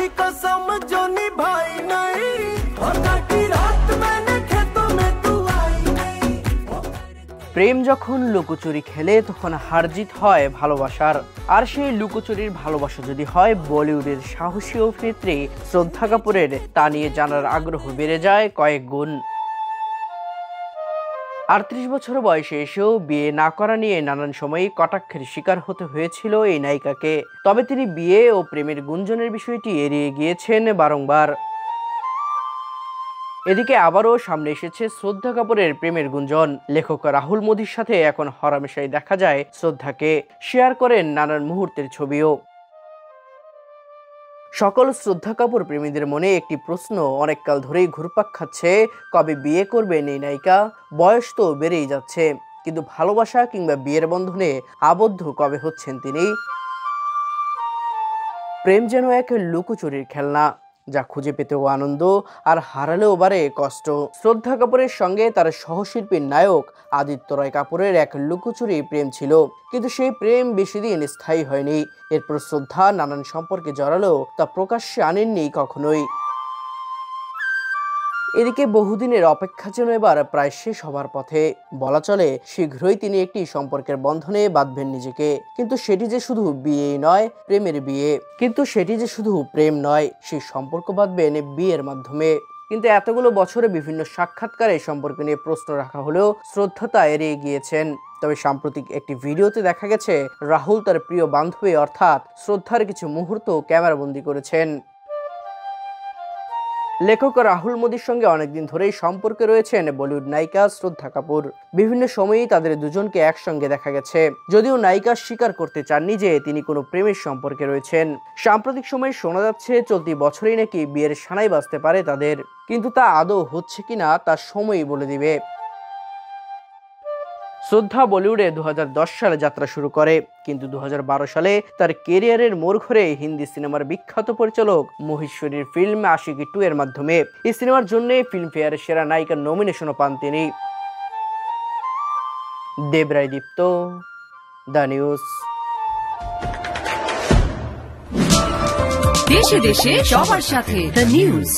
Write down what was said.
की कसम जो निभाई नहीं, और काटी रात मैंने खेतों में तू आई नहीं। প্রেম যখন লুকোচুরি খেলে তখন হারজিত হয় ভালোবাসার। আর সেই লুকোচুরির ভালোবাসা যদি হয় বলিউডের সাহসী অভিনেত্রী শ্রদ্ধা কাপুরের, তা নিয়ে জানার আগ্রহ বেড়ে যায় কয়েক গুণ। 38 বছর বয়সে এসেও বিয়ে না করা নিয়ে নানান সময় কটাক্ষের শিকার হতে হয়েছিল এই নায়িকাকে। তবে তিনি বিয়ে ও প্রেমের গুঞ্জনের বিষয়টি এড়িয়ে গিয়েছেন বারংবার। এদিকে আবারও সামনে এসেছে শ্রদ্ধা কাপুরের প্রেমের গুঞ্জন। লেখক রাহুল মোদির সাথে এখন হরহামেশাই দেখা যায় শ্রদ্ধাকে, শেয়ার করেন নানান মুহূর্তের ছবিও। সকল শ্রদ্ধা কাপুর প্রেমীদের মনে একটি প্রশ্ন অনেককাল ধরেই ঘুরপাক খাচ্ছে, কবে বিয়ে করবেন এই নায়িকা? বয়স তো বেড়েই যাচ্ছে, কিন্তু ভালোবাসা কিংবা বিয়ের বন্ধনে আবদ্ধ কবে হচ্ছেন তিনি? প্রেম যেন এক লুকোচুরির খেলনা, যা খুঁজে পেতেও আনন্দ আর হারালেও বাড়ে কষ্ট। শ্রদ্ধা কাপুরের সঙ্গে তার সহশিল্পী নায়ক আদিত্য রয় কাপুরের এক লুকোচুরি প্রেম ছিল, কিন্তু সেই প্রেম বেশি দিন স্থায়ী হয়নি। এরপর শ্রদ্ধা নানান সম্পর্কে জড়ালেও তা প্রকাশ্যে আনেননি কখনোই। এদিকে বহুদিনের অপেক্ষা যেন এবার প্রায় শেষ হবার পথে। বলা চলে শীঘ্রই তিনি একটি সম্পর্কের বন্ধনে বাঁধবেন নিজেকে। কিন্তু সেটি যে শুধু বিয়েই নয়, প্রেমের বিয়ে। প্রেম নয়, সেই সম্পর্ক বাঁধবেন বিয়ের মাধ্যমে। কিন্তু এতগুলো বছরে বিভিন্ন সাক্ষাৎকারে সম্পর্ক নিয়ে প্রশ্ন রাখা হলেও শ্রদ্ধা তা এড়িয়ে গিয়েছেন। তবে সাম্প্রতিক একটি ভিডিওতে দেখা গেছে রাহুল তার প্রিয় বান্ধবী অর্থাৎ শ্রদ্ধার কিছু মুহূর্ত ক্যামেরাবন্দি করেছেন। লেখক রাহুল মোদির সঙ্গে অনেকদিন ধরেই সম্পর্কে রয়েছেন বলিউড নায়িকা শ্রদ্ধা কাপুর। বিভিন্ন সময়েই তাদের দুজনকে একসঙ্গে দেখা গেছে, যদিও নায়িকা স্বীকার করতে চাননি যে তিনি কোনো প্রেমের সম্পর্কে রয়েছেন। সাম্প্রতিক সময়ে শোনা যাচ্ছে চলতি বছরেই নাকি বিয়ের সানাই বাজতে পারে তাদের, কিন্তু তা আদৌ হচ্ছে কিনা তা সময়ই বলে দিবে। শ্রদ্ধা বলিউডে 2010 সালে যাত্রা শুরু করে, কিন্তু 2012 সালে তার কেরিয়ারের মোড় ঘোরে হিন্দি সিনেমার বিখ্যাত পরিচালক মহেশ্বরীর ফিল্ম আশিকি 2 এর মাধ্যমে। এই সিনেমার জন্য ফিল্মফেয়ারের সেরা নায়িকার নমিনেশনও পান তিনি। দেবরায় দীপ্ত, দ্য নিউজ। দেশে দেশে সবার সাথে, দ্য নিউজ।